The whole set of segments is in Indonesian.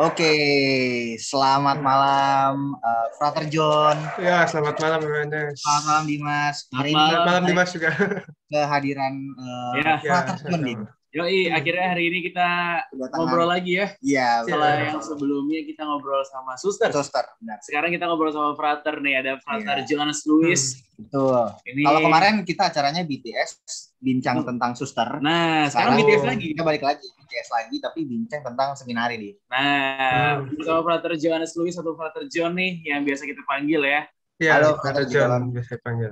Oke, selamat malam, Frater John. Ya, selamat malam, Ernest. Selamat malam Dimas. Hari Selamat ini Selamat malam. malam, Dimas juga. kehadiran Ya, Frater Ya, John, Din. sama-sama. yoi, akhirnya hari ini kita Kedatangan. ngobrol lagi ya. Iya, Setelah Ya. yang sebelumnya kita ngobrol sama Suster. Suster. Benar. Sekarang kita ngobrol sama Frater nih, ada Frater Iya. Jonas Louis. Betul. Ini. Kalau kemarin kita acaranya BTS, bincang tentang suster. Nah, sekarang Oh. BTS lagi. Kita balik lagi BTS lagi, tapi bincang tentang seminari, Din. Nah, bersama Frater Jonas Louis atau Frater John nih, yang biasa kita panggil ya. Ya, Halo, Frater Frater John, John. biasa panggil.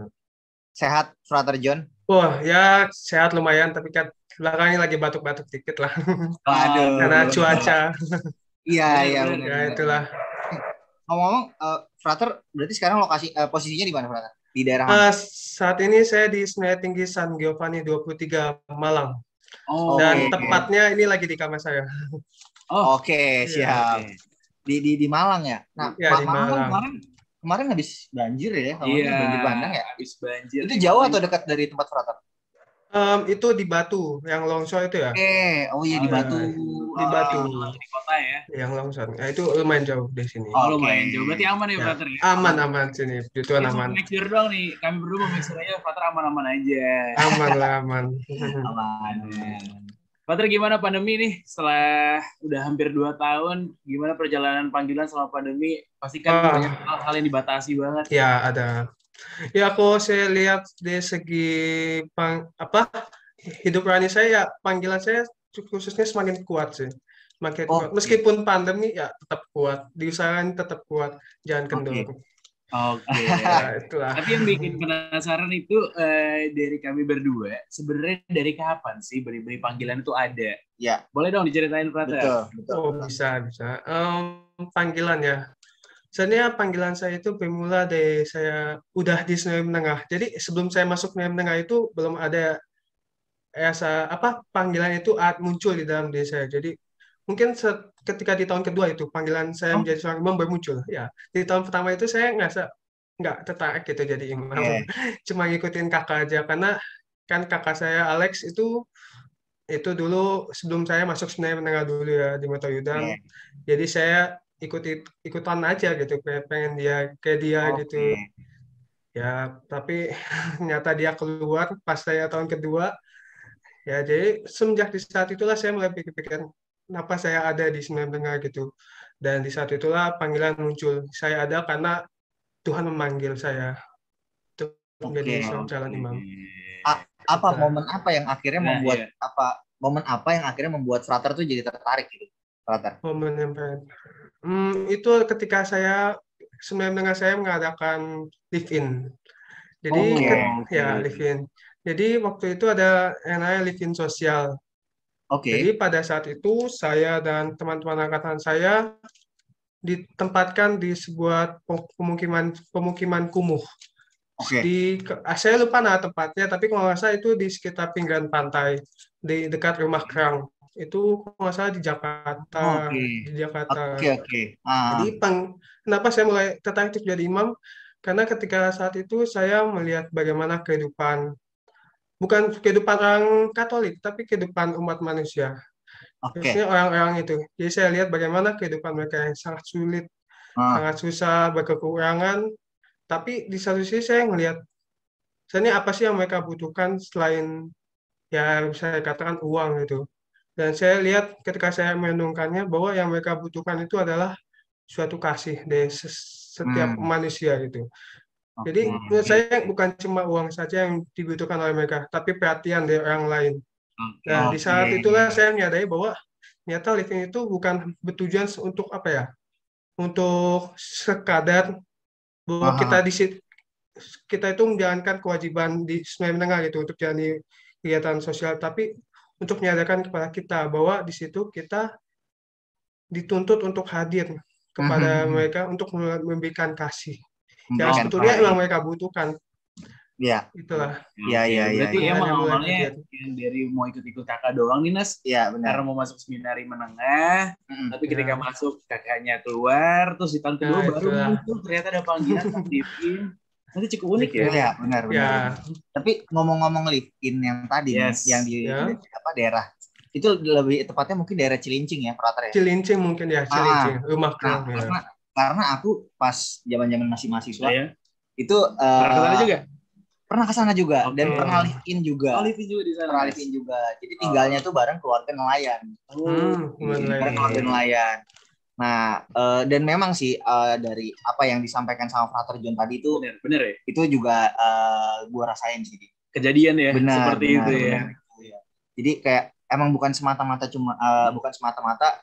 Sehat, Frater John? Wah, ya sehat lumayan, tapi kan belakangnya lagi batuk-batuk dikit lah. Waduh. Karena cuaca. Iya, Benar, benar. Ya, itulah. Ngomong-ngomong, Frater, berarti sekarang posisinya di mana, Frater? Di daerah mana? Saat ini saya di Senayan Tinggi San Giovanni 23 Malang. Oh, Dan Oke. tepatnya ini lagi di kamar saya. Oke, Iya. siap. Di Malang ya. Nah, Ya, di Malang Malang. kemarin habis banjir ya, kalau Iya, banjir bandang ya. habis banjir. Itu jauh atau dekat dari tempat Frater? Itu di Batu, yang longsor itu ya. Oh iya di Oh, Batu. Di Batu. Di kota ya. Yang longsor. Ya, itu lumayan jauh di sini. Oh, Oh, Oke. lumayan jauh. Berarti aman ya, Ya. Frater ya? Aman sini. Itu Kita aman. make sure dong nih, kami berdua mau make sure aja Frater aman-aman aja. Aman lah, aman. Aman. Frater, gimana pandemi nih? Setelah udah hampir 2 tahun, gimana perjalanan panggilan selama pandemi? Pasti kan banyak hal-hal yang dibatasi banget. Ya, ada. Ya, aku saya lihat dari segi hidup rohani saya, ya, panggilan saya khususnya semakin kuat sih. Semakin kuat. Meskipun pandemi, ya tetap kuat. Diusahakan tetap kuat. Jangan kendor. Oke. Ya, itulah. Tapi yang bikin penasaran itu dari kami berdua, sebenarnya dari kapan sih beri panggilan itu ada? Ya. Boleh dong diceritain, Frater? Betul. Oh, bisa. Panggilan ya. Sebenarnya panggilan saya itu bermula dari saya udah di seminari menengah. Jadi sebelum saya masuk seminari menengah itu belum ada panggilan itu muncul di dalam diri saya. Jadi mungkin ketika di tahun kedua itu panggilan saya menjadi seorang imam baru muncul. Ya, di tahun pertama itu saya nggak tertarik gitu jadi imam. Cuma ngikutin kakak aja karena kan kakak saya Alex itu dulu sebelum saya masuk seminari menengah dulu ya di Mata Yudan. Jadi saya ikutan aja gitu, pengen kayak dia gitu. Ya, tapi ternyata dia keluar pas saya tahun kedua. Ya, jadi semenjak di saat itulah saya mulai pikir-pikir kenapa saya ada di seminari menengah gitu. Dan di saat itulah panggilan muncul. Saya ada karena Tuhan memanggil saya untuk menjadi seorang calon imam. Momen apa yang akhirnya membuat Frater tuh jadi tertarik gitu, Frater? Momen yang itu ketika saya seminari menengah saya mengadakan live-in. Jadi live-in. Jadi waktu itu ada yang namanya live-in sosial. Jadi pada saat itu saya dan teman-teman angkatan saya ditempatkan di sebuah pemukiman kumuh. Saya lupa nama tempatnya, tapi kalau nggak salah itu di sekitar pinggiran pantai, di dekat rumah Kerang. Itu kalau nggak salah di Jakarta. Di Jakarta. Jadi kenapa saya mulai tertarik untuk jadi imam? Karena ketika saat itu saya melihat bagaimana bukan kehidupan orang Katolik, tapi kehidupan umat manusia. Biasanya orang-orang itu. Jadi saya lihat bagaimana kehidupan mereka yang sangat sulit, sangat susah, berkekurangan. Tapi di satu sisi saya melihat, sebenarnya apa sih yang mereka butuhkan selain, ya saya katakan uang gitu. Dan saya lihat ketika saya merenungkannya bahwa yang mereka butuhkan itu adalah suatu kasih dari setiap manusia gitu. Jadi menurut saya bukan cuma uang saja yang dibutuhkan oleh mereka, tapi perhatian dari orang lain. Nah, di saat itulah saya menyadari bahwa ternyata living itu bukan bertujuan untuk untuk sekadar bahwa kita itu menjalankan kewajiban di seminari menengah gitu untuk jalani kegiatan sosial, tapi untuk menyadarkan kepada kita bahwa di situ kita dituntut untuk hadir kepada mereka untuk memberikan kasih. Yang sebetulnya emang mereka butuhkan. Iya. Itulah. Iya. Berarti emang awalnya yang dari mau ikut-ikut kakak doang nih, Nas. Iya, benar. Karena mau masuk seminari menengah, tapi ketika masuk kakaknya keluar, terus di tahun kedua baru muncul ternyata ada panggilan live-in. Nanti cukup unik ya. Iya, benar. Tapi ngomong-ngomong live-in yang tadi yang di daerah itu lebih tepatnya mungkin daerah Cilincing ya, Frater ya. Cilincing mungkin ya, Cilincing. Rumah Nah, Kram ya. karena aku pas zaman-zaman masih mahasiswa Ya. itu Pernah ke sana juga? pernah ke sana juga Oke. dan pernah live in juga. Oh, live-in juga di sana. Pernah live in juga. Jadi tinggalnya tuh bareng keluarga nelayan. Bareng keluarga nelayan. Nah, dan memang sih dari apa yang disampaikan sama Frater John tadi itu bener ya? Itu juga gua rasain sih. Kejadian ya, benar, seperti itu ya. Jadi kayak emang bukan semata-mata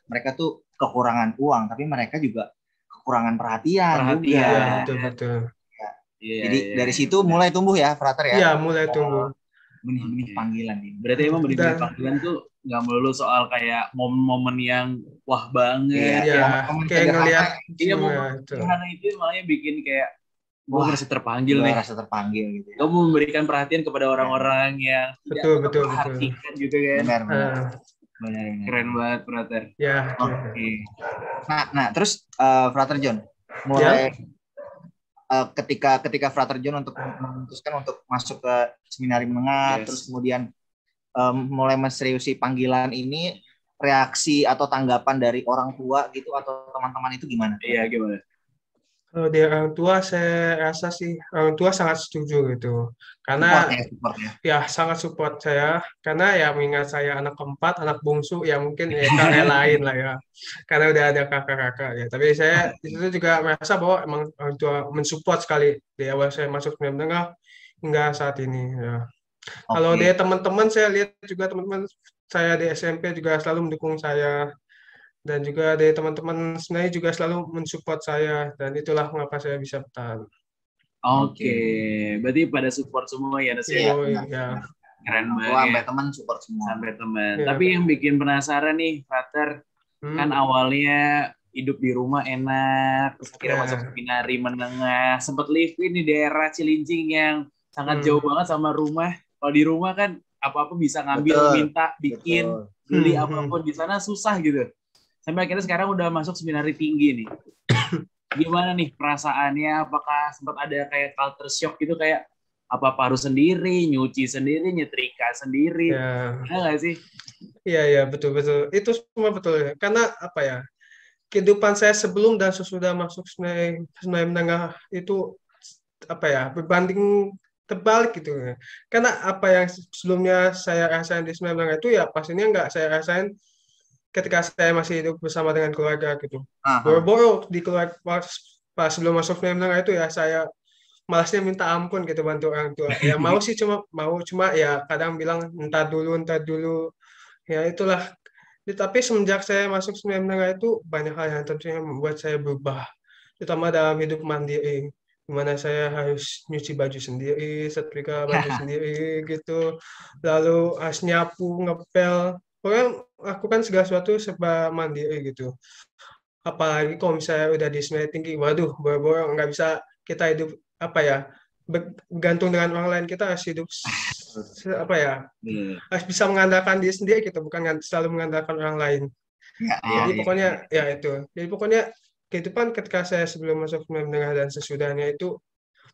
mereka tuh kekurangan uang, tapi mereka juga kekurangan perhatian juga. Ya, betul. Ya. Jadi dari situ mulai tumbuh ya, Frater ya. Iya, mulai tumbuh. Benih-benih panggilan nih. Berarti emang benih-benih panggilan tuh nggak melulu soal kayak momen-momen yang wah banget. Iya, kayak ngelihat. Iya, momen sederhana itu makanya bikin kayak gue merasa terpanggil nih. Merasa terpanggil gitu. Gue memberikan perhatian kepada orang-orang yang betul. perhatikan juga kan. Benar. Keren banget, Frater. Ya. Oke. Nah, terus Frater John mulai ketika Frater John untuk memutuskan untuk masuk ke seminari menengah, terus kemudian mulai menseriusi panggilan ini, reaksi atau tanggapan dari orang tua gitu atau teman-teman itu gimana? Iya, gimana? Kalau dari orang tua saya rasa sih orang tua sangat setuju gitu. Karena support ya. Ya sangat support saya karena ya mengingat saya anak keempat, anak bungsu ya mungkin ya kakak lain lah ya. Karena udah ada kakak-kakak ya. Tapi saya itu juga merasa bahwa emang orang tua mensupport sekali di awal saya masuk seminari menengah hingga saat ini ya. Kalau dari teman-teman saya lihat juga teman-teman saya di SMP juga selalu mendukung saya. Dan juga dari teman-teman sebenarnya juga selalu mensupport saya dan itulah mengapa saya bisa bertahan. Oke, berarti pada support semua ya Nas ya. Keren banget. Sampai teman support semua. Sampai teman. Tapi yang bikin penasaran nih, Frater, kan awalnya hidup di rumah enak, terus akhirnya masuk seminari menengah, sempat live-in di daerah Cilincing yang sangat jauh banget sama rumah. Kalau di rumah kan apa-apa bisa ngambil, minta, bikin, beli apapun. Di sana susah gitu. Sampai akhirnya sekarang udah masuk seminari tinggi nih. Gimana nih perasaannya? Apakah sempat ada kayak culture shock gitu, kayak apa-apa harus sendiri, nyuci sendiri, nyetrika sendiri? Ada nggak sih? Iya, betul. Itu semua betul. Karena apa ya, kehidupan saya sebelum dan sesudah masuk seminari menengah itu apa ya, berbanding terbalik gitu. Karena apa yang sebelumnya saya rasain di seminari menengah itu ya pastinya nggak saya rasain ketika saya masih hidup bersama dengan keluarga gitu. Boro-boro di keluarga pas sebelum masuk seminari menengah itu ya saya malasnya minta ampun gitu bantu orang tua. Ya mau cuma ya kadang bilang entar dulu. Ya itulah. Tapi semenjak saya masuk seminari menengah itu banyak hal yang tentunya membuat saya berubah. Terutama dalam hidup mandiri. Dimana saya harus nyuci baju sendiri, setrika baju sendiri gitu. Lalu harus nyapu, ngepel. Pokoknya lakukan segala sesuatu serba mandiri gitu. Apalagi kalau misalnya udah di seminari tinggi, waduh, boro-boro nggak bisa kita hidup bergantung dengan orang lain. Kita harus hidup harus bisa mengandalkan diri sendiri gitu, bukan selalu mengandalkan orang lain. Jadi pokoknya kehidupan ketika saya sebelum masuk seminari menengah dan sesudahnya itu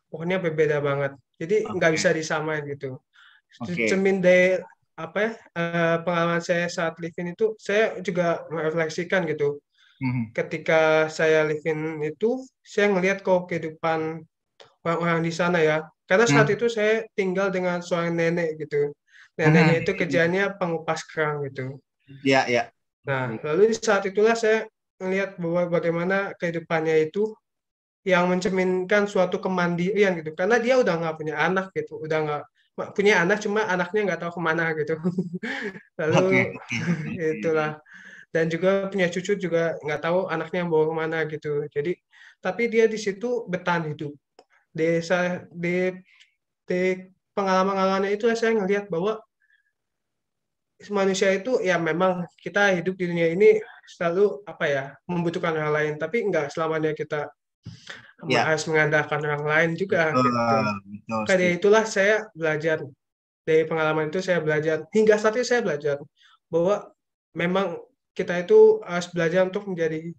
pokoknya berbeda banget. Jadi nggak bisa disamain gitu. Cermin dari pengalaman saya saat live-in itu, saya juga merefleksikan gitu. Ketika saya live-in itu, saya ngelihat kok kehidupan orang-orang di sana ya. Karena saat itu saya tinggal dengan seorang nenek gitu. Neneknya itu kerjanya pengupas kerang gitu. Iya. Nah, lalu di saat itulah saya melihat bahwa bagaimana kehidupannya itu yang mencerminkan suatu kemandirian gitu. Karena dia udah nggak punya anak gitu, udah nggak punya anak, cuma anaknya nggak tahu kemana gitu. Lalu itulah. Dan juga punya cucu juga nggak tahu anaknya bawa kemana gitu. Jadi, tapi dia di situ bertahan hidup. Di pengalaman-pengalamannya itu saya ngelihat bahwa manusia itu ya memang kita hidup di dunia ini selalu membutuhkan orang lain, tapi nggak selamanya kita harus mengandalkan orang lain juga. Karena itulah saya belajar dari pengalaman itu, saya belajar hingga saat ini saya belajar bahwa memang kita itu harus belajar untuk menjadi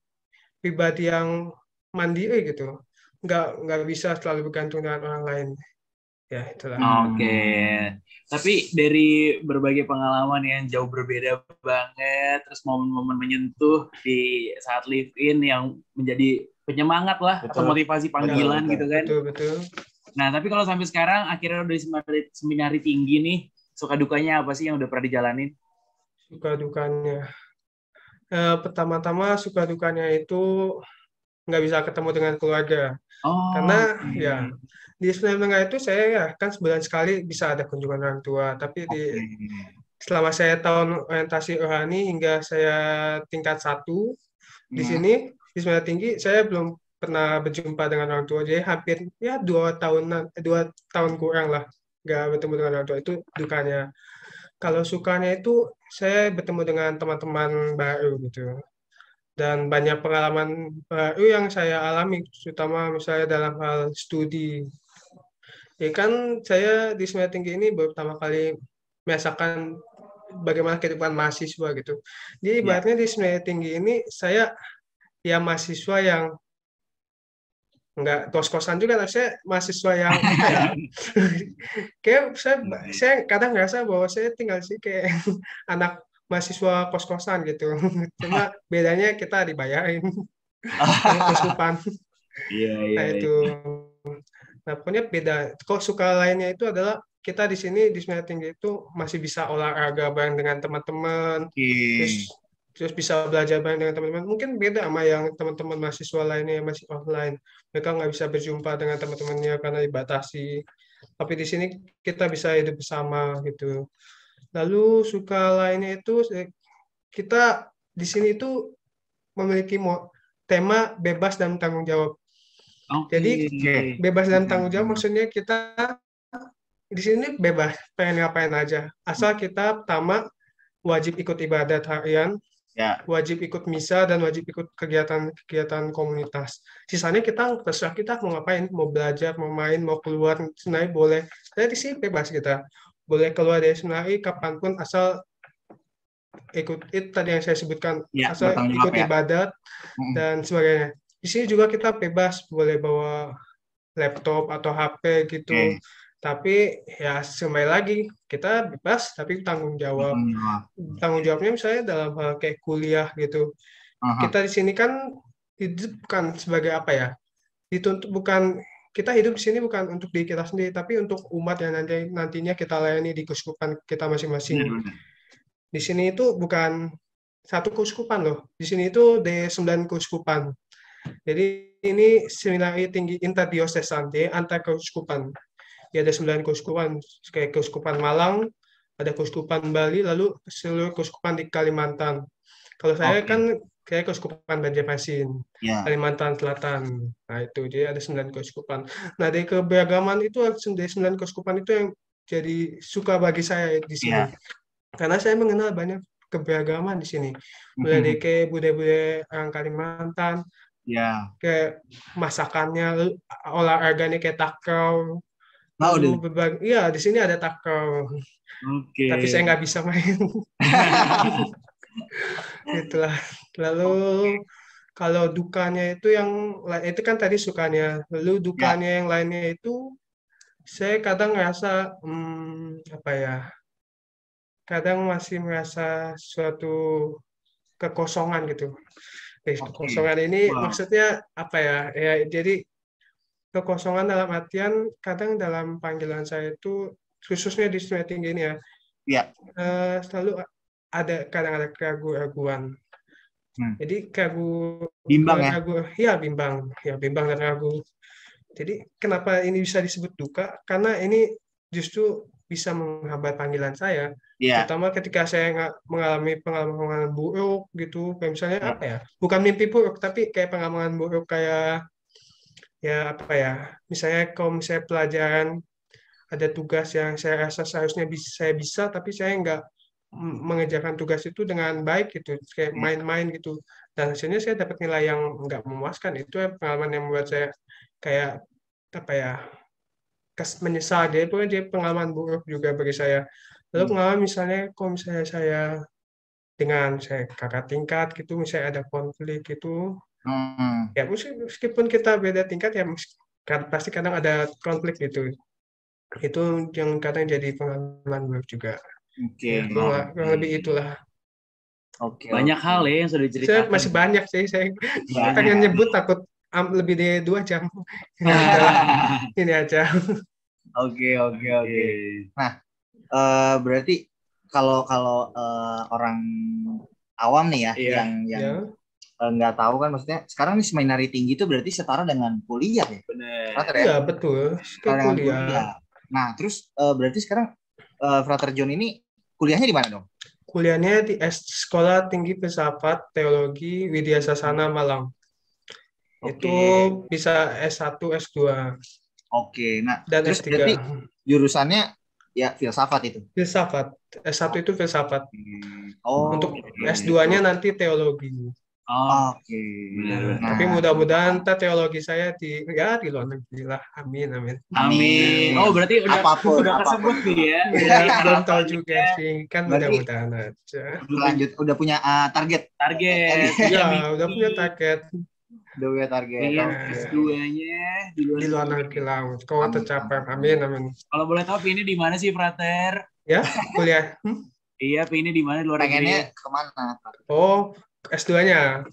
pribadi yang mandiri gitu, nggak bisa selalu bergantung dengan orang lain. Ya, itulah. Oke. Tapi dari berbagai pengalaman yang jauh berbeda banget, terus momen-momen menyentuh di saat live in yang menjadi penyemangat lah atau motivasi panggilan gitu kan. Betul. Nah, tapi kalau sampai sekarang akhirnya udah di seminari tinggi nih, suka dukanya apa sih yang udah pernah dijalanin? Suka dukanya. Pertama-tama suka dukanya itu nggak bisa ketemu dengan keluarga. Karena ya di semester menengah itu saya ya kan sebulan sekali bisa ada kunjungan orang tua. Tapi selama saya tahun orientasi rohani hingga saya tingkat 1 di sini di semester tinggi saya belum pernah berjumpa dengan orang tua. Jadi hampir ya 2 tahun kurang lah nggak bertemu dengan orang tua, itu dukanya. Kalau sukanya itu saya bertemu dengan teman-teman baru gitu. Dan banyak pengalaman baru yang saya alami, terutama misalnya dalam hal studi. Ya kan saya di semester tinggi ini baru pertama kali merasakan bagaimana kehidupan mahasiswa gitu. Jadi ibaratnya di semester tinggi ini saya ya mahasiswa yang nggak kos-kosan juga, tapi saya mahasiswa yang kayak saya kadang ngerasa bahwa saya tinggal sih kayak anak mahasiswa kos-kosan gitu. Cuma bedanya kita dibayarin kesupan. Nah itu. Nah pokoknya beda. Kok suka lainnya itu adalah kita di sini di semester tinggi itu masih bisa olahraga bareng dengan teman-teman. Terus bisa belajar bareng dengan teman-teman. Mungkin beda sama yang teman-teman mahasiswa lainnya yang masih offline. Mereka nggak bisa berjumpa dengan teman-temannya karena dibatasi. Tapi di sini kita bisa hidup bersama gitu. Lalu suka lainnya itu kita di sini itu memiliki tema bebas dan tanggung jawab. Jadi bebas dan tanggung jawab maksudnya kita di sini bebas pengen ngapain aja. Asal kita pertama wajib ikut ibadat harian, wajib ikut misa, dan wajib ikut kegiatan-kegiatan komunitas. Sisanya kita terserah kita mau ngapain, mau belajar, mau main, mau keluar, sebenarnya boleh. Jadi di sini bebas kita. Boleh keluar dari seminari kapanpun asal ikut itu tadi yang saya sebutkan, asal ikut ibadat dan sebagainya. Di sini juga kita bebas, boleh bawa laptop atau HP gitu. Tapi ya kembali lagi kita bebas tapi tanggung jawab. Tanggung jawabnya misalnya dalam hal kayak kuliah gitu. Kita di sini kan hidup bukan sebagai apa ya? Dituntut bukan kita hidup di sini bukan untuk diri kita sendiri tapi untuk umat yang nantinya kita layani di keuskupan kita masing-masing. Di sini itu bukan satu keuskupan loh. Di sini itu ada 9 keuskupan. Jadi ini seminari tinggi interdiocesan, antar keuskupan. Ya ada 9 keuskupan, kayak keuskupan Malang, ada keuskupan Bali, lalu seluruh keuskupan di Kalimantan. Kalau saya kan kayak keuskupan Banjarmasin, Kalimantan Selatan. Nah itu, jadi ada 9 keuskupan. Nah dari keberagaman itu, dari 9 keuskupan itu yang jadi suka bagi saya di sini. Karena saya mengenal banyak keberagaman di sini. Mulai dari kayak budaya-budaya orang Kalimantan, kayak masakannya, olahraganya kayak takraw. Iya, di sini ada takraw. Tapi saya nggak bisa main. Itulah. Lalu kalau dukanya itu kan tadi sukanya. Lalu dukanya yang lainnya itu saya kadang ngerasa apa ya? Kadang masih merasa suatu kekosongan gitu. Kekosongan ini maksudnya apa ya? Ya jadi kekosongan dalam artian kadang dalam panggilan saya itu khususnya di semester tinggi ini selalu kadang ada keraguan. Jadi bimbang dan ragu. Jadi kenapa ini bisa disebut duka? Karena ini justru bisa menghambat panggilan saya, terutama ketika saya mengalami pengalaman buruk gitu, kayak misalnya apa ya? Bukan mimpi buruk, tapi kayak pengalaman buruk kayak ya apa ya, misalnya kalau misalnya pelajaran ada tugas yang saya rasa seharusnya saya bisa tapi saya nggak mengerjakan tugas itu dengan baik gitu, kayak main-main gitu, dan hasilnya saya dapat nilai yang nggak memuaskan. Itu pengalaman yang membuat saya kayak apa ya, menyesal. Dia pengalaman buruk juga bagi saya. Lalu pengalaman misalnya kalau misalnya saya dengan saya kakak tingkat gitu, misalnya ada konflik gitu, ya meskipun kita beda tingkat ya pasti kadang ada konflik gitu. Itu yang kadang jadi pengalaman buruk juga. Oke. Kurang lebih itulah. Oke. Banyak hal ya yang sudah Saya diceritakan. masih banyak sih, saya Banyak. pengen nyebut takut lebih dari 2 jam. Ya udahlah, ini aja. Oke. Nah, berarti kalau orang awam nih ya, Iya. yang nggak tahu kan, maksudnya sekarang nih seminari tinggi itu berarti setara dengan kuliah ya? Benar. Frater ya? Iya, betul. Setara dengan Kuliah. kuliah. Nah, terus berarti sekarang Frater John ini kuliahnya di mana dong? Kuliahnya di Sekolah Tinggi Filsafat Teologi Widya Sasana Malang. Oke. Itu bisa S1, S2, Oke. Nah, dan terus S3. berarti jurusannya ya filsafat itu. Filsafat. S1 itu filsafat. Oh. Untuk S2-nya nanti teologi. Oke. Benar. Nah, Tapi mudah-mudahan teologi saya di luar negeri lah. Amin. Amin. Oh, berarti udah tersebut nih ya. Ya, belum tahu juga sih. Kan Berarti mudah-mudahan aja. lanjut, udah punya target. Ya, udah punya target. Udah punya target. Iya, Oke. S2-nya Di luar negeri lah. Kalau tercapai. Amin. Kalau boleh tahu ini di mana sih, Frater? Ya, kuliah. Iya, ini di mana di luar negeri? Pengennya kemana? Oh, S2-nya.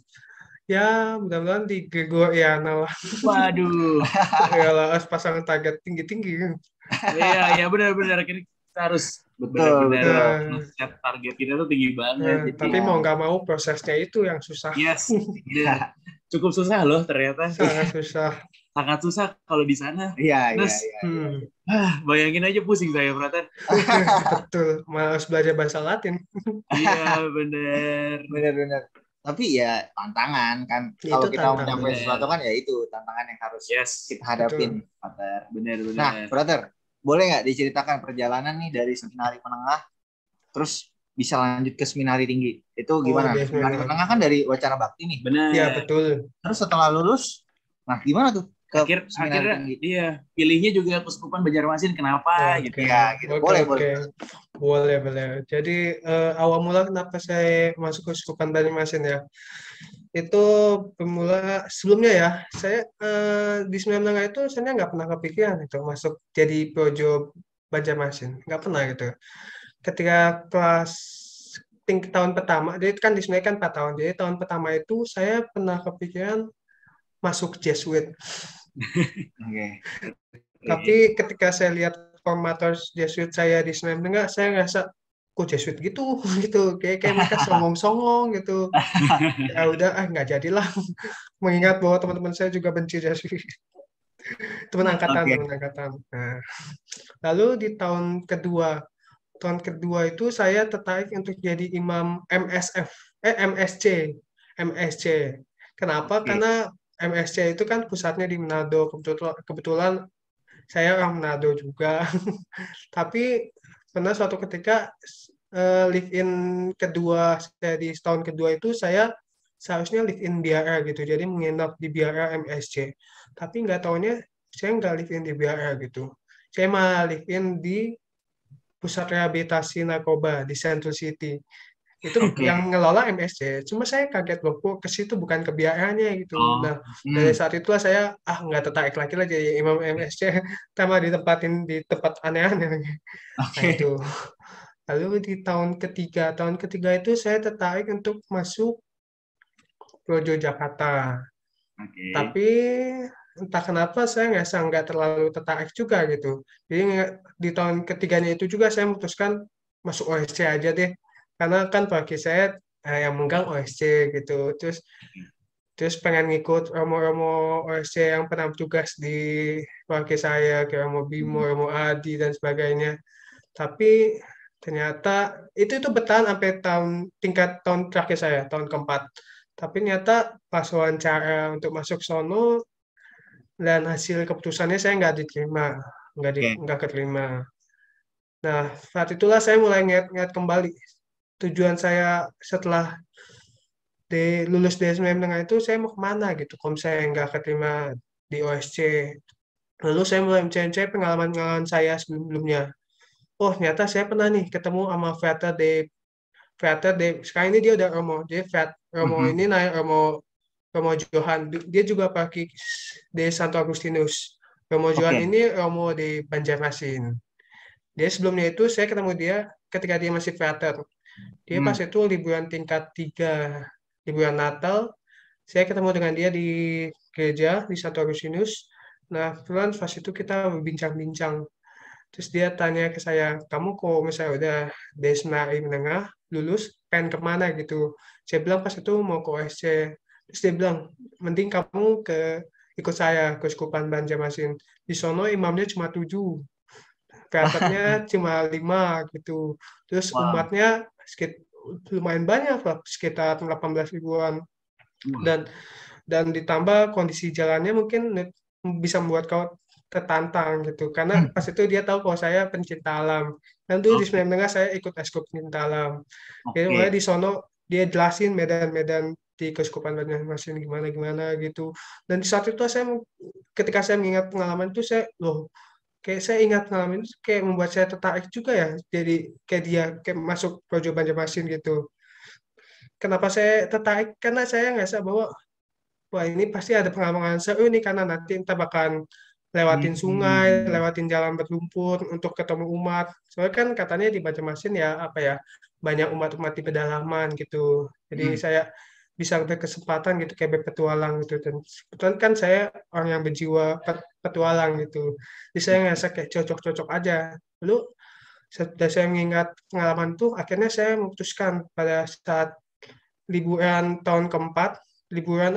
Ya, mudah-mudahan di Gregoriana lah. Waduh. Ya lah, harus pasang target tinggi-tinggi. Iya, benar-benar. Kita harus Betul. benar-benar set target kita tuh tinggi banget. Tapi mau nggak mau prosesnya itu yang susah. Yes. Cukup susah loh ternyata. Sangat susah. Sangat susah kalau di sana. Iya. Bayangin aja pusing saya, Frater. Betul, malah harus belajar bahasa Latin. Iya, benar. Tapi ya tantangan kan. Itu Kalau kita tantangan. mencapai sesuatu kan ya itu tantangan yang harus kita hadapin, Frater. Benar. Nah, Frater, boleh nggak diceritakan perjalanan nih dari seminari menengah terus bisa lanjut ke seminari tinggi? Itu gimana? Seminari menengah kan dari Wacana Bakti nih. Benar. Iya, betul. Terus setelah lulus, nah gimana tuh? Akhirnya iya, pilihnya juga Keuskupan Banjarmasin. Kenapa gitu ya? Gitu. Boleh. Jadi awal mula kenapa saya masuk Keuskupan Banjarmasin ya? Itu bermula sebelumnya ya. Saya di Seminari Menengah itu saya nggak pernah kepikiran itu masuk jadi projo Banjarmasin, nggak pernah gitu. Ketika kelas tahun pertama, jadi kan di Seminari kan 4 tahun. Jadi tahun pertama itu saya pernah kepikiran masuk Jesuit. Tapi ketika saya lihat formator Jesuit saya di Seminari Menengah, saya ngerasa kok Jesuit gitu kayak mereka songong gitu. Ya udah nggak jadilah. Mengingat bahwa teman-teman saya juga benci Jesuit. teman angkatan. Nah, lalu di tahun kedua itu saya tertarik untuk jadi imam MSC. Kenapa? Karena MSC itu kan pusatnya di Manado. Kebetulan saya orang Manado juga. Tapi pernah suatu ketika live-in kedua saya di tahun kedua itu saya seharusnya live-in BRR gitu. Jadi menginap di BRR MSC. Tapi nggak taunya saya nggak live-in di BRR gitu. Saya malah live-in di Pusat Rehabilitasi Narkoba di Central City. Itu yang ngelola MSC. Cuma saya kaget loh, kok ke situ bukan ke BRR-nya gitu. Nah, dari saat itulah saya nggak tertarik lagi lah jadi imam MSC, sama ditempatin di tempat aneh-aneh. Nah, itu. Lalu di tahun ketiga itu saya tertarik untuk masuk Projo Jakarta. Tapi entah kenapa saya nggak terlalu tertarik juga gitu. Jadi di tahun ketiganya itu juga saya memutuskan masuk OSC aja deh. Karena kan bagi saya yang megang OSC gitu. Terus pengen ngikut Romo OSC yang pernah bertugas di bagi saya, kayak Romo Bimo, Romo Adi dan sebagainya. Tapi ternyata itu bertahan sampai tahun terakhir saya, tahun keempat. Tapi ternyata pas wawancara untuk masuk sono dan hasil keputusannya saya nggak diterima, nggak keterima. Nah, saat itulah saya mulai ingat kembali tujuan saya setelah lulus dari Seminari Menengah itu saya mau kemana gitu. Kalau saya nggak keterima di OSC, lalu saya mulai mencari pengalaman saya sebelumnya. Oh, ternyata saya pernah nih ketemu sama Frater de sekarang ini dia udah Romo. Jadi Romo ini naik Romo Johan. Dia juga pakai di Santo Agustinus. Romo Johan ini Romo di Banjarmasin. Dia sebelumnya itu saya ketemu dia ketika dia masih frater. Dia pas itu liburan tingkat 3, liburan Natal. Saya ketemu dengan dia di gereja di Santo Agustinus. Nah, kebetulan pas itu kita berbincang-bincang. Terus dia tanya ke saya, kamu kok misalnya udah dari seminari menengah, lulus, pengen kemana gitu. Saya bilang pas itu mau ke OSC. Terus dia bilang, mending kamu ikut saya ke Uskupan Banjarmasin. Di sono imamnya cuma 7, fraternya cuma 5 gitu. Terus umatnya lumayan banyak lah, sekitar 18 ribuan. Dan ditambah kondisi jalannya mungkin bisa membuat kau tertantang gitu. Karena pas itu dia tahu kalau saya pencinta alam. Dan dulu di Semen Tengah saya ikut eskul pencinta alam. Jadi mulai di sono dia jelasin medan-medan di Keuskupan Banjarmasin gimana-gimana gitu. Dan di saat itu ketika saya mengingat pengalaman itu kayak saya ingat pengalaman itu kayak membuat saya tertarik juga ya. Jadi kayak masuk Projo Banjarmasin gitu. Kenapa saya tertarik? Karena saya ngerasa bahwa wah ini pasti ada pengalaman seru nih karena nanti entah bahkan lewatin sungai, lewatin jalan berlumpur untuk ketemu umat. Soalnya kan katanya di Banjarmasin ya banyak umat-umat di pedalaman gitu. Jadi saya bisa berkesempatan gitu kayak berpetualang gitu. Dan kebetulan kan saya orang yang berjiwa petualang gitu. Jadi saya ngerasa kayak cocok-cocok aja. Lalu setelah saya mengingat pengalaman itu, akhirnya saya memutuskan pada saat liburan tahun keempat, liburan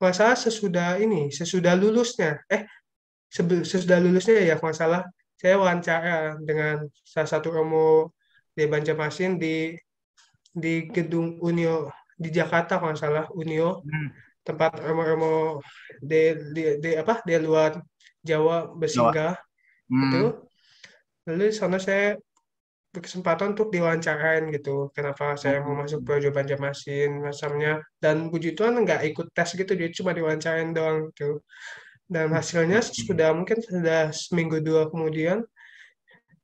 masalah sesudah lulusnya, sesudah lulusnya ya masalah, saya wawancara dengan salah satu romo di Banjarmasin di gedung Unio di Jakarta kalau nggak salah Unio, tempat romo-romo di luar Jawa bersinggah itu. Lalu di sana saya berkesempatan untuk diwawancarain gitu. Kenapa saya mau masuk Projo Banjarmasin, masamnya. Dan puji Tuhan nggak ikut tes gitu, dia cuma diwawancarain doang gitu. Dan hasilnya mungkin sudah seminggu 2 kemudian,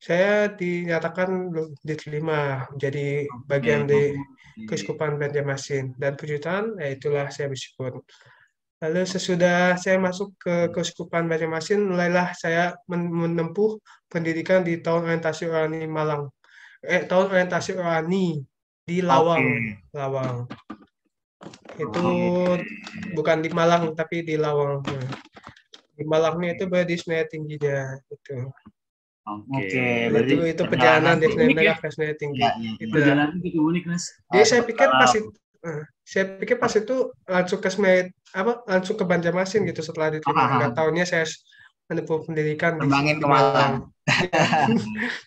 saya dinyatakan diterima menjadi bagian dari Keuskupan Banjarmasin. Dan puji Tuhan, itulah saya bersyukur. Lalu sesudah saya masuk ke Keuskupan Banjarmasin, mulailah saya menempuh pendidikan di tahun orientasi rohani Malang. Tahun orientasi rohani di Lawang. Itu bukan di Malang tapi di Lawang. Di Malangnya itu berada di Senayan Tingginya gitu. Itu perjalanan di Senayan Tengah ke Senayan Tinggi. Perjalanan itu unik, Mas. Jadi saya pikir pas itu langsung langsung ke Banjarmasin gitu setelah diterima. Nggak tahunya saya menempuh pendidikan di Malang.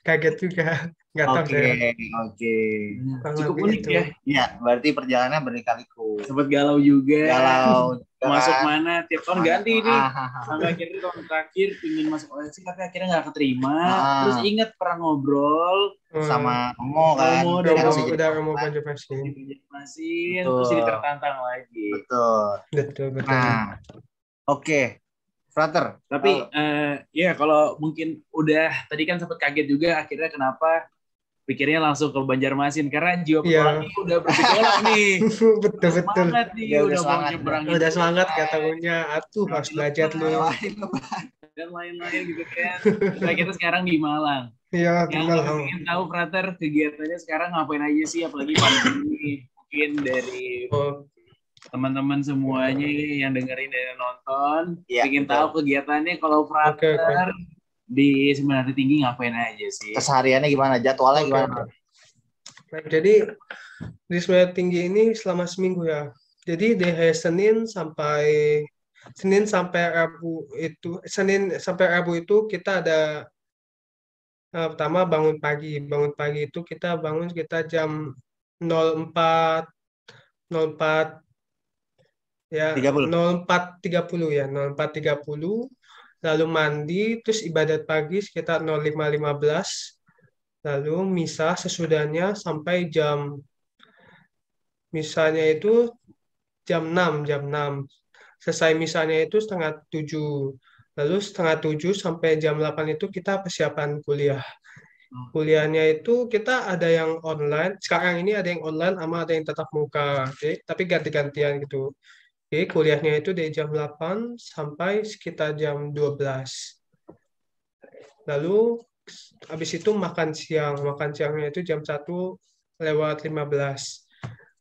Kaget juga, nggak tahu saya. Cukup unik ya. Iya, berarti perjalanannya berliku-liku. Sempat galau juga. Masuk kan? mana tiap tahun ganti nih. Sampai akhirnya tahun terakhir ingin masuk OSC tapi akhirnya nggak keterima. Terus ingat pernah ngobrol sama Romo kan. Udah Romo Banjarmasin. Terus jadi tertantang lagi. Betul. Nah, oke. Frater. Tapi ya kalau mungkin udah tadi kan sempat kaget juga akhirnya kenapa pikirnya langsung ke Banjarmasin karena jiwa petualang ini udah bergejolak nih. Betul. Semangat nih, udah mau nyebrang. Udah semangat katanya, harus belajar lu. Dan lain-lain gitu kan. Nah, kita sekarang di Malang. Iya, di Malang. Pengen tahu Frater kegiatannya sekarang ngapain aja sih apalagi pandemi mungkin dari teman-teman semuanya yang dengerin dan nonton, ingin tahu kegiatannya kalau Frater di Seminari Tinggi ngapain aja sih? Kesehariannya gimana? Jadwalnya gimana? Baik, jadi di Seminari Tinggi ini selama seminggu ya. Jadi dari Senin sampai Rabu itu kita ada pertama bangun pagi. Bangun pagi itu kita bangun sekitar jam 04.30 ya 04.30 ya 04.30 lalu mandi terus ibadat pagi sekitar 05.15 lalu misa sesudahnya sampai misalnya itu jam 6 selesai misalnya itu 6:30 lalu 6:30 sampai jam 8 itu kita persiapan kuliahnya itu kita ada yang online sekarang ini ada yang online sama ada yang tetap muka tapi ganti-gantian gitu. Jadi kuliahnya itu dari jam 8 sampai sekitar jam 12. Lalu habis itu makan siang. Makan siangnya itu jam 1:15.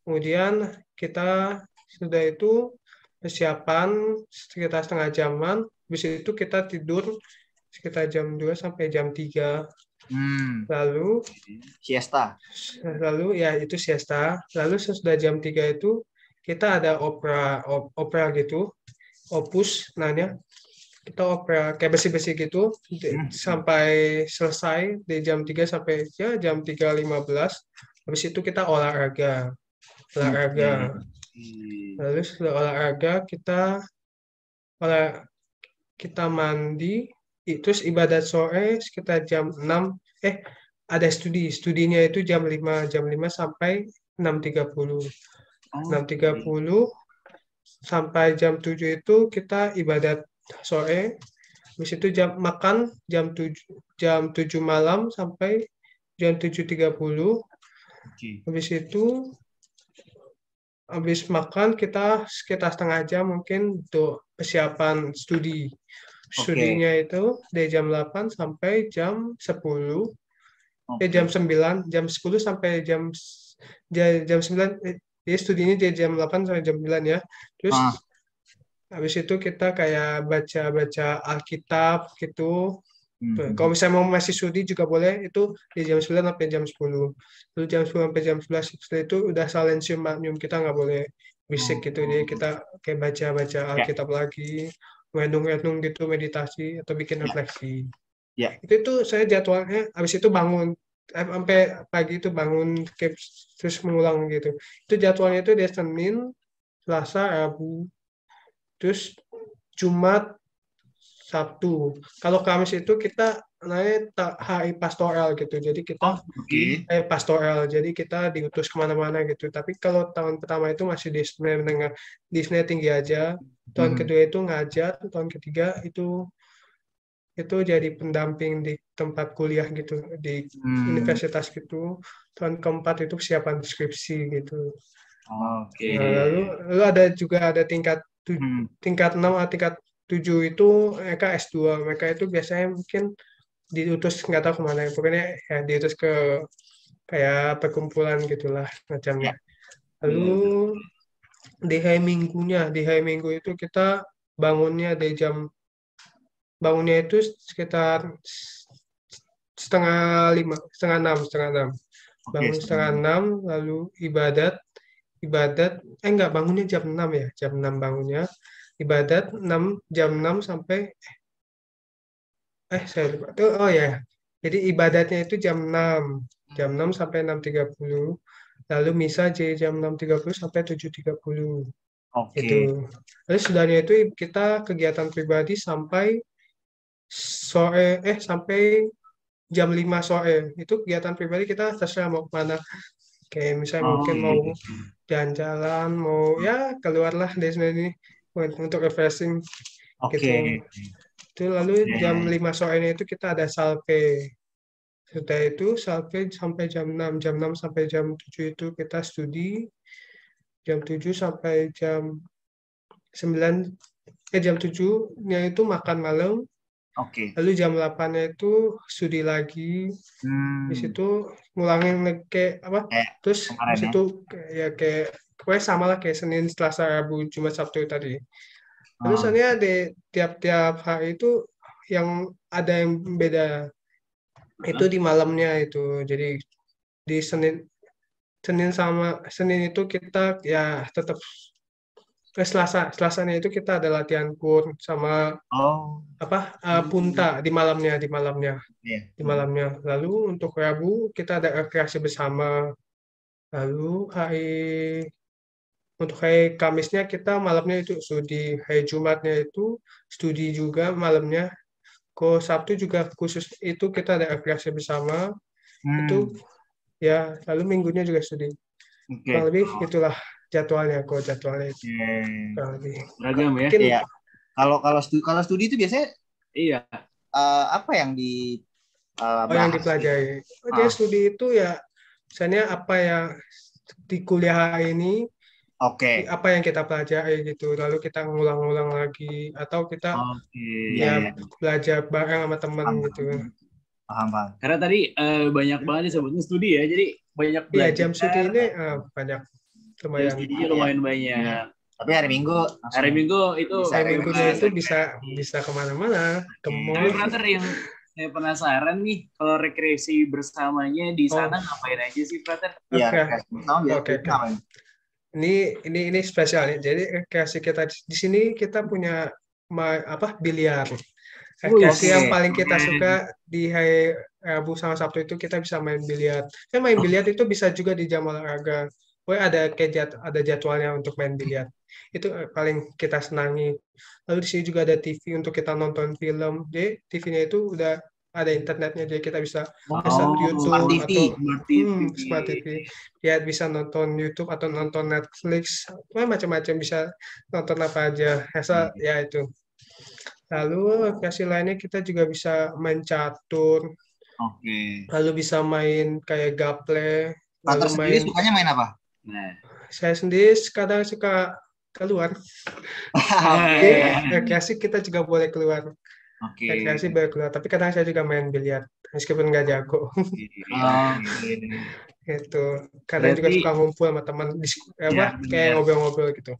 Kemudian kita sudah itu persiapan sekitar setengah jaman. Habis itu kita tidur sekitar jam 2 sampai jam 3. Lalu Siesta. Lalu ya itu siesta. Lalu sesudah jam 3 itu kita ada opera gitu, opus namanya. Kita opera kayak besi-besi gitu sampai selesai di jam 3 sampai ya jam 3:15. Habis itu kita olahraga. Lalu setelah olahraga kita mandi, terus ibadat sore sekitar jam 6. Ada studinya itu jam 5 sampai 6:30. 6:30 sampai jam 7 itu kita ibadat sore. Habis itu makan jam 7 malam sampai jam 7:30. Habis itu habis makan kita sekitar setengah jam mungkin untuk persiapan studi. Studinya itu dari jam 8 sampai jam 10. Jam 9, jam 10 sampai jam 9. Jadi studinya dari jam 8 sampai jam 9 ya. Terus habis itu kita kayak baca-baca Alkitab gitu. Kalau misalnya mau masih studi juga boleh, itu di jam 9 sampai jam 10. Lalu jam 10 sampai jam 11 setelah itu udah silensium magnum, kita nggak boleh bisik gitu. Jadi kita kayak baca-baca Alkitab lagi, renung-renung gitu, meditasi atau bikin refleksi. Itu saya jadwalnya, habis itu bangun sampai pagi itu bangun terus mengulang gitu. Itu jadwalnya itu dari Senin, Selasa, Rabu, terus Jumat, Sabtu. Kalau Kamis itu kita namanya hari pastoral gitu. Jadi kita pastoral. Jadi kita diutus kemana-mana gitu. Tapi kalau tahun pertama itu masih di menengah, di tinggi aja. Tahun kedua itu ngajar. Tahun ketiga itu jadi pendamping di tempat kuliah gitu, di universitas gitu. Tahun keempat itu persiapan skripsi gitu. Lalu ada juga ada tingkat 6 atau tingkat 7 itu mereka S2. Mereka itu biasanya mungkin diutus nggak tahu kemana. Pokoknya ya diutus ke kayak perkumpulan gitulah macamnya. Lalu di hari Minggu itu kita bangunnya itu sekitar setengah 5, setengah 6. Bangun setengah 6, lalu ibadat, enggak, bangunnya jam 6 ya, jam 6 bangunnya. Ibadat jam 6 sampai saya lupa. Jadi ibadatnya itu jam 6 sampai 6:30. Lalu misa jadi jam 6:30 sampai 7:30. Itu. Lalu sudahnya itu kita kegiatan pribadi sampai sore sampai jam 5 sore. Itu kegiatan pribadi kita terserah mau kemana. Kayak misalnya mungkin mau jalan-jalan, mau ya keluarlah dari sini untuk refreshing gitu. Itu lalu jam 5 sore itu kita ada salve. Setelah itu salve sampai jam 6. Jam 6 sampai jam 7 itu kita studi. Jam 7 sampai jam 9. Jam 7-nya itu makan malam. Lalu jam 8-nya itu studi lagi. Di situ ngulangin kayak apa? Terus di situ ya kayak sama lah kayak Senin, Selasa, Rabu, Jumat, Sabtu tadi. Terus soalnya di tiap hari itu yang ada yang beda. Itu di malamnya itu. Jadi di Senin itu kita ya tetap Selasanya itu kita ada latihan kur sama punta di malamnya. Lalu untuk Rabu kita ada rekreasi bersama. Lalu untuk hari Kamisnya kita malamnya itu studi. Hari Jumatnya itu studi juga malamnya. Kalau Sabtu juga khusus itu kita ada rekreasi bersama. Itu ya, lalu Minggunya juga studi. Kurang lebih itulah jadwalnya itu. Beragam ya. Iya. Kalau studi itu biasanya apa yang yang dipelajari. Jadi studi itu ya misalnya apa yang di kuliah hari ini Oke. apa yang kita pelajari gitu, lalu kita ngulang-ngulang lagi atau kita Iya. belajar bareng sama teman gitu. Paham. Karena tadi banyak banget disebutnya studi ya, jadi banyak Iya, belajar. jam studi ini banyak, Jam lumayan. studinya lumayan banyak. Tapi hari Minggu itu Hari Minggunya itu bisa kemana-mana, ke tapi mall. brother, yang saya penasaran nih, kalau rekreasi bersamanya di sana ngapain aja sih, brother? Iya, Oke. rekreasi bersama Oke. ngapain? Ini spesial nih. Jadi rekreasi kita di sini kita punya biliar. Rekreasi yang paling kita suka di hari Rabu sama Sabtu itu kita bisa main biliar. Main biliar itu bisa juga di jam olahraga. Ada jadwalnya untuk main biliar. Itu paling kita senangi. Lalu di sini juga ada TV untuk kita nonton film. Jadi TV-nya itu udah ada internetnya, jadi kita bisa YouTube Smart TV. atau Smart TV. Ya bisa nonton YouTube atau nonton Netflix, macam-macam, bisa nonton apa aja. Ya itu. Lalu rekreasi lainnya kita juga bisa main catur. Lalu bisa main kayak gaple. Lalu sendiri sukanya main apa? Nah, saya sendiri kadang suka keluar. Rekreasi kita juga boleh keluar. Rekreasi boleh keluar. Tapi kadang saya juga main biliar, meskipun nggak jago. Gitu. Kadang juga suka ngumpul sama teman, kayak ngobrol-ngobrol gitu.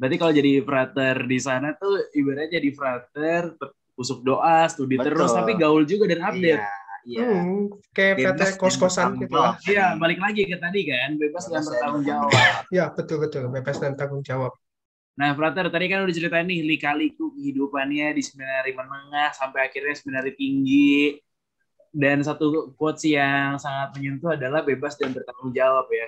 Berarti kalau jadi frater di sana tuh ibaratnya jadi frater, usuk doa, studi terus, tapi gaul juga dan update. Iya. Kayak frater kos-kosan gitu lah. Iya, balik lagi ke tadi kan, bebas dan bertanggung jawab. Ya, betul-betul, bebas dan tanggung jawab. Nah, frater, tadi kan udah ceritain nih lika-liku kehidupannya di seminari menengah sampai akhirnya seminari tinggi. Dan satu quotes yang sangat menyentuh adalah bebas dan bertanggung jawab ya.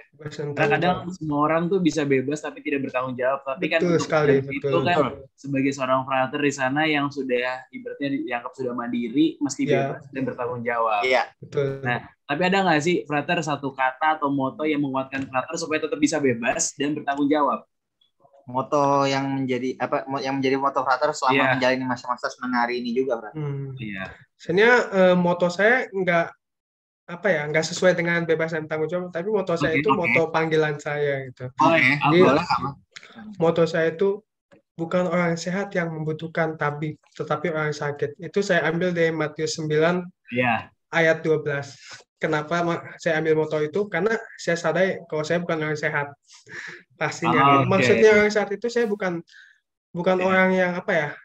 Kadang-kadang semua orang tuh bisa bebas tapi tidak bertanggung jawab. Tapi betul kan sekali, itu kan sebagai seorang frater di sana yang sudah ibaratnya dianggap sudah mandiri, mesti bebas dan bertanggung jawab. Iya, betul. Nah, tapi ada nggak sih frater satu kata atau moto yang menguatkan frater supaya tetap bisa bebas dan bertanggung jawab? Moto yang menjadi moto frater selama menjalani masa-masa seminari ini juga, Bro. Iya. Sebenarnya moto saya nggak sesuai dengan bebas dan tanggung jawab, tapi moto saya itu moto panggilan saya gitu. Jadi moto saya itu bukan orang sehat yang membutuhkan tabib, tetapi orang sakit. Itu saya ambil dari Matius 9 ayat 12. Kenapa saya ambil moto itu? Karena saya sadar kalau saya bukan orang sehat. Pastinya. Maksudnya orang sehat itu saya bukan orang yang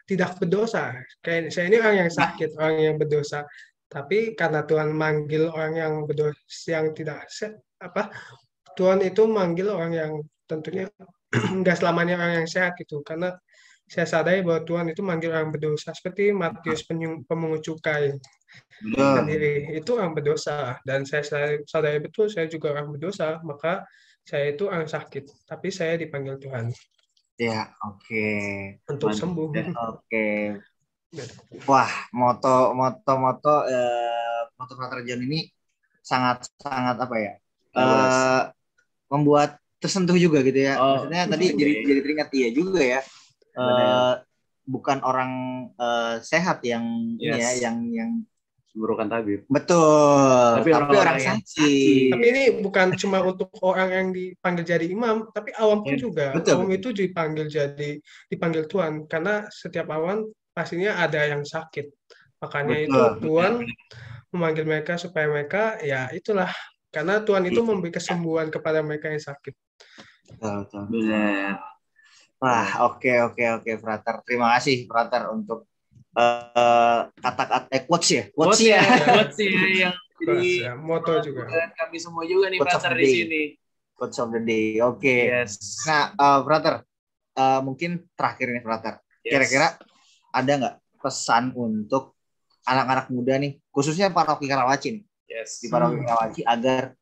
tidak berdosa. Kayak saya ini orang yang sakit, orang yang berdosa. Tapi karena Tuhan manggil orang yang berdosa, yang tidak Tuhan itu manggil orang yang tentunya nggak selamanya orang yang sehat gitu. Karena saya sadar bahwa Tuhan itu manggil orang berdosa seperti Matius pemungut cukai. Sendiri itu orang berdosa, dan saya sadar betul saya juga orang berdosa, maka saya itu orang sakit, tapi saya dipanggil Tuhan. Ya, oke. Untuk sembuh. Oke. Wah, moto Frater John ini sangat membuat tersentuh juga gitu ya. Maksudnya tadi jadi teringat juga ya. Bukan orang sehat yang yang burukan tabib. Betul. Tapi orang sakit. Tapi ini bukan cuma untuk orang yang dipanggil jadi imam, tapi awam pun juga. Awam itu dipanggil Tuhan, karena setiap awam pastinya ada yang sakit. Makanya itu Tuhan memanggil mereka supaya mereka itulah, karena Tuhan itu memberi kesembuhan kepada mereka yang sakit. Betul. Benar. Wah, oke Frater. Terima kasih Frater untuk kata-kata quotes ya yang jadi moto juga. Kami semua juga nih Frater di sini. Quotes of the day. Oke. Yes. Nah, Frater, mungkin terakhir nih Frater. Kira-kira ada nggak pesan untuk anak-anak muda nih, khususnya paroki Karawaci nih? Di paroki Karawaci agar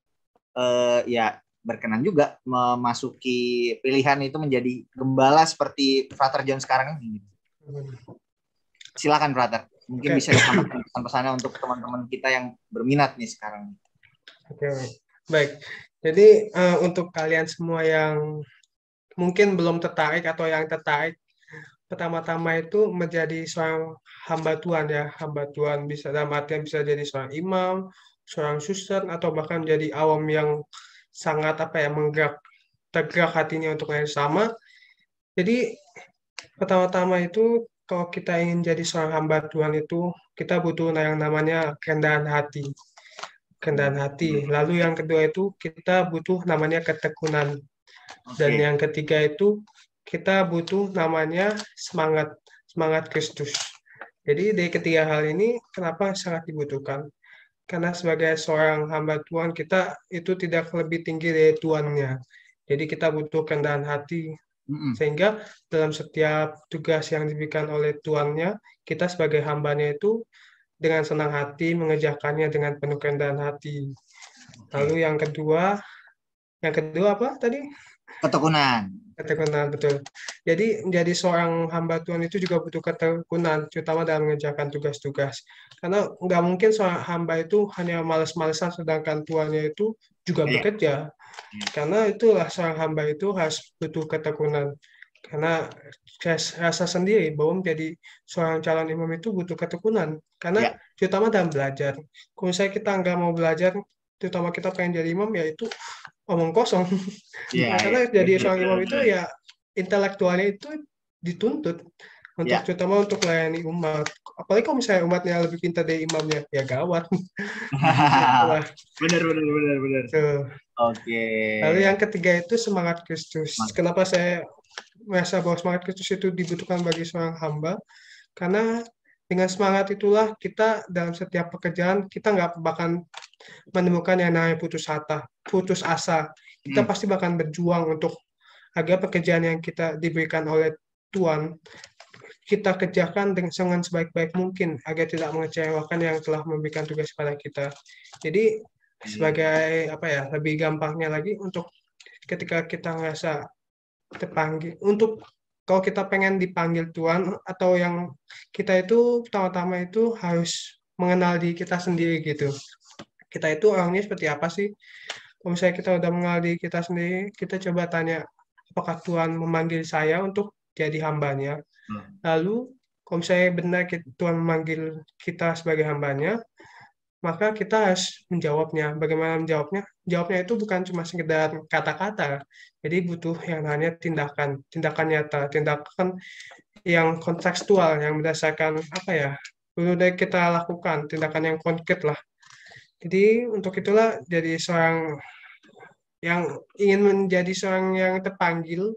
berkenan juga memasuki pilihan itu menjadi gembala seperti Frater John sekarang ini. Silakan Frater, mungkin bisa disampaikan pesan-pesannya untuk teman-teman kita yang berminat nih sekarang. Oke. Baik. Jadi untuk kalian semua yang mungkin belum tertarik atau yang tertarik, pertama-tama itu menjadi seorang hamba Tuhan ya. Hamba Tuhan bisa dalam artian bisa jadi seorang imam, seorang suster, atau bahkan jadi awam yang sangat menggerak tergerak hatinya untuk yang sama. Jadi pertama-tama itu kalau kita ingin jadi seorang hamba Tuhan itu kita butuh yang namanya kerendahan hati. Kerendahan hati. Lalu yang kedua itu kita butuh namanya ketekunan. Dan yang ketiga itu kita butuh namanya semangat Kristus. Jadi dari ketiga hal ini kenapa sangat dibutuhkan? Karena sebagai seorang hamba Tuhan kita itu tidak lebih tinggi dari tuannya. Jadi kita butuh kerendahan hati. Sehingga dalam setiap tugas yang diberikan oleh tuannya, kita sebagai hambanya itu dengan senang hati mengerjakannya dengan penuh kerendahan hati. Lalu yang kedua apa tadi? Ketekunan. Ketekunan, betul. Jadi menjadi seorang hamba Tuhan itu juga butuh ketekunan, terutama dalam mengerjakan tugas-tugas. Karena nggak mungkin seorang hamba itu hanya malas-malesan, sedangkan tuannya itu juga bekerja. Karena itulah seorang hamba itu harus butuh ketekunan. Karena saya rasa sendiri bahwa menjadi seorang calon imam itu butuh ketekunan. Karena terutama dalam belajar. Kalau misalnya kita nggak mau belajar, terutama kita pengen jadi imam, ya itu omong kosong. Karena jadi seorang imam itu ya intelektualnya itu dituntut untuk terutama untuk melayani umat. Apalagi kalau misalnya umatnya lebih pintar dari imamnya, ya gawat. Benar. Lalu yang ketiga itu semangat Kristus. Kenapa saya merasa bahwa semangat Kristus itu dibutuhkan bagi seorang hamba? Karena dengan semangat itulah kita dalam setiap pekerjaan kita nggak bakal menemukan yang namanya putus asa. Kita pasti bakal berjuang untuk agar pekerjaan yang kita diberikan oleh Tuhan kita kerjakan dengan sebaik-baik mungkin agar tidak mengecewakan yang telah memberikan tugas kepada kita. Jadi sebagai lebih gampangnya lagi untuk ketika kita ngerasa terpanggil untuk kalau kita pengen dipanggil Tuhan atau yang kita itu pertama-tama itu harus mengenal diri kita sendiri gitu. Kita itu orangnya seperti apa sih? Kalau misalnya kita udah mengenal diri kita sendiri, kita coba tanya apakah Tuhan memanggil saya untuk jadi hambanya. Lalu kalau misalnya benar Tuhan memanggil kita sebagai hambanya, maka kita harus menjawabnya. Bagaimana menjawabnya? Jawabnya itu bukan cuma sekedar kata-kata. Jadi butuh yang namanya tindakan nyata, tindakan yang kontekstual, yang berdasarkan udah kita lakukan, tindakan yang konkret lah. Jadi untuk itulah jadi seorang yang ingin menjadi seorang yang terpanggil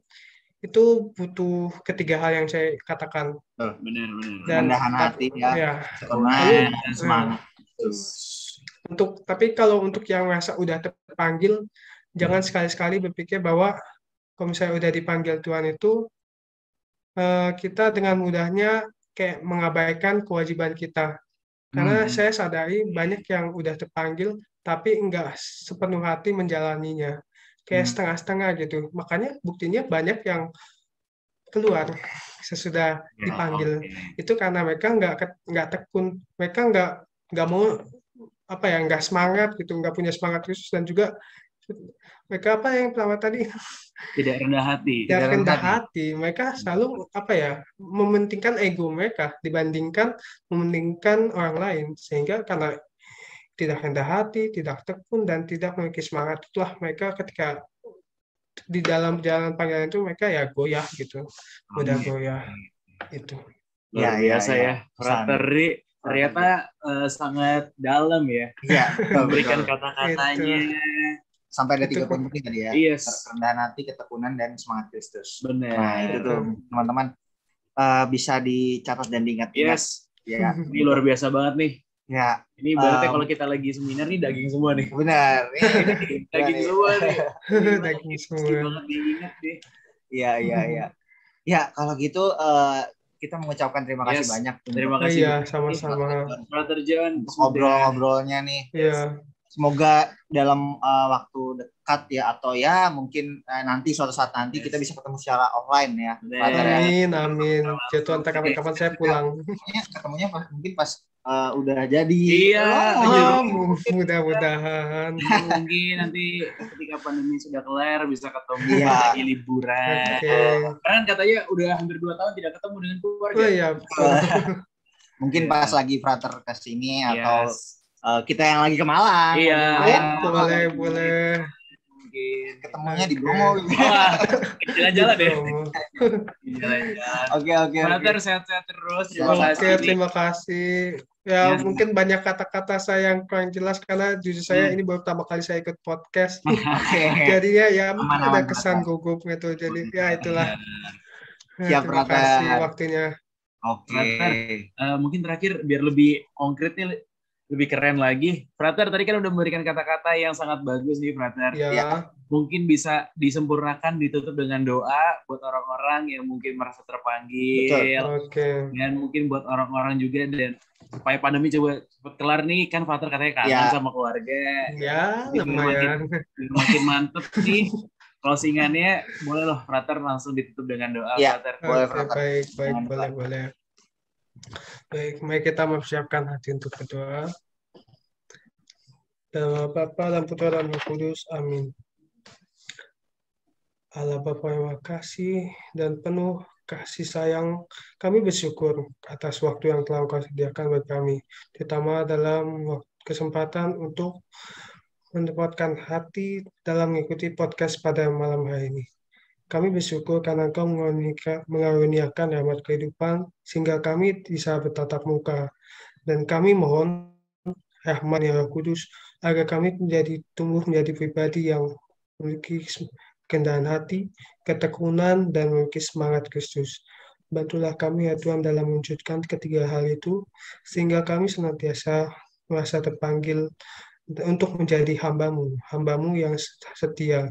itu butuh ketiga hal yang saya katakan. Benar. Dan Kerendahan hati semangat. Tapi kalau untuk yang merasa udah terpanggil, jangan sekali-sekali berpikir bahwa kalau misalnya udah dipanggil Tuhan itu kita dengan mudahnya kayak mengabaikan kewajiban kita. Karena saya sadari banyak yang udah terpanggil tapi enggak sepenuh hati menjalaninya. Kayak setengah-setengah gitu. Makanya buktinya banyak yang keluar sesudah dipanggil. Itu karena mereka nggak tekun, mereka nggak mau nggak semangat gitu, nggak punya semangat khusus, dan juga mereka yang pertama tadi tidak rendah hati. Mereka selalu mementingkan ego mereka dibandingkan mementingkan orang lain, sehingga karena tidak rendah hati, tidak tekun, dan tidak memiliki semangat, itulah mereka ketika di dalam perjalanan panggilan itu mereka ya goyah gitu, mudah goyah itu. Luar biasa ya. Frateri ternyata sangat dalam ya. Memberikan kata-katanya. Sampai ada 3 poin penting tadi ya. Kerendahan hati, ketekunan, dan semangat Kristus. Benar. Nah itu tuh teman-teman bisa dicatat dan diingat-ingat. Ini luar biasa banget nih. Ini berarti kalau kita lagi seminar nih daging semua nih. Benar. Daging semua nih. Daging semua. Diingat deh. Iya. Ya kalau gitu kita mengucapkan terima kasih banyak. Terima kasih. Iya, sama-sama. Brother John. Ngobrol-ngobrolnya nih. Iya. Semoga dalam waktu dekat ya, atau ya mungkin nanti suatu saat nanti kita bisa ketemu secara online ya. Amin. Jatuh entah kapan-kapan saya pulang. Ketemunya mungkin pas udah jadi. Mudah-mudahan. Mungkin nanti ketika pandemi sudah kelar bisa ketemu lagi liburan. Karena katanya udah hampir 2 tahun tidak ketemu dengan keluarga. Mungkin pas lagi frater kesini atau kita yang lagi ke Malang. Boleh. mungkin. Ketemunya di Bromo. Wah, jalan-jalan deh. Oke. Brother, sehat-sehat terus. Terima kasih. Ya, mungkin banyak kata-kata saya yang kurang jelas karena jujur saya ini baru pertama kali saya ikut podcast. Jadinya ya mungkin ada kesan gugup gitu. Jadi ya itulah. Siap, terima kasih waktunya. Frater, mungkin terakhir biar lebih konkret nih, lebih keren lagi. Frater tadi kan udah memberikan kata-kata yang sangat bagus nih, Frater. Ya. Mungkin bisa disempurnakan, ditutup dengan doa buat orang-orang yang mungkin merasa terpanggil. Oke. Dan mungkin buat orang-orang juga, dan supaya pandemi coba cepet kelar nih, kan Frater katanya kangen sama keluarga. Ya, lumayan. Makin mantep nih. Closingannya boleh loh, Frater langsung ditutup dengan doa. Ya, Frater. Baik, boleh. Baik, mari kita mempersiapkan hati untuk berdoa. Dalam nama Bapa dan Putra dan Roh Kudus, amin. Allah Bapa yang makasih dan penuh kasih sayang, kami bersyukur atas waktu yang telah Engkau sediakan buat kami, terutama dalam kesempatan untuk menempatkan hati dalam mengikuti podcast pada malam hari ini. Kami bersyukur karena Engkau mengaruniakan rahmat kehidupan sehingga kami bisa bertatap muka. Dan kami mohon rahmat yang Roh Kudus agar kami tumbuh menjadi pribadi yang memiliki kerendahan hati, ketekunan, dan memiliki semangat Kristus. Bantulah kami ya Tuhan dalam mewujudkan ketiga hal itu, sehingga kami senantiasa merasa terpanggil untuk menjadi hamba-Mu yang setia,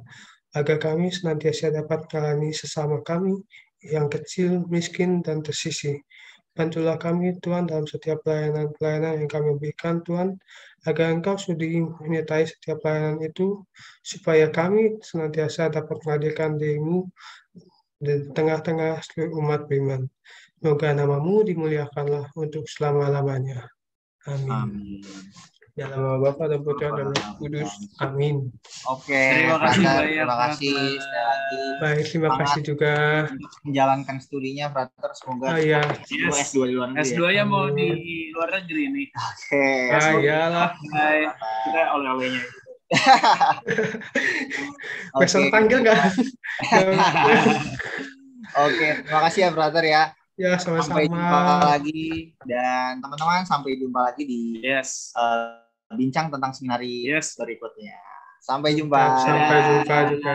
agar kami senantiasa dapat melayani sesama kami yang kecil, miskin, dan tersisih. Bantulah kami Tuhan dalam setiap pelayanan yang kami berikan Tuhan, agar Engkau sudi menyertai setiap pelayanan itu, supaya kami senantiasa dapat menghadirkan diri-Mu di tengah-tengah seluruh umat beriman. Semoga nama-Mu dimuliakanlah untuk selama-lamanya. Amin. Dalam nama Bapa dan Putra dan Roh Kudus. Amin. Oke, terima kasih banyak. Terima kasih sekali lagi. Baik, terima kasih juga menjalankan studinya, Frater. Semoga S2 di luar negeri. S2-nya mau di luar negeri nih. Oke. Iyalah. Kita oleh-olehnya. Besok panggil nggak? Oke, terima kasih ya, Frater ya. Ya, sama-sama. Sampai jumpa lagi, dan teman-teman sampai jumpa lagi di bincang tentang seminari berikutnya. Sampai jumpa. Sampai jumpa juga.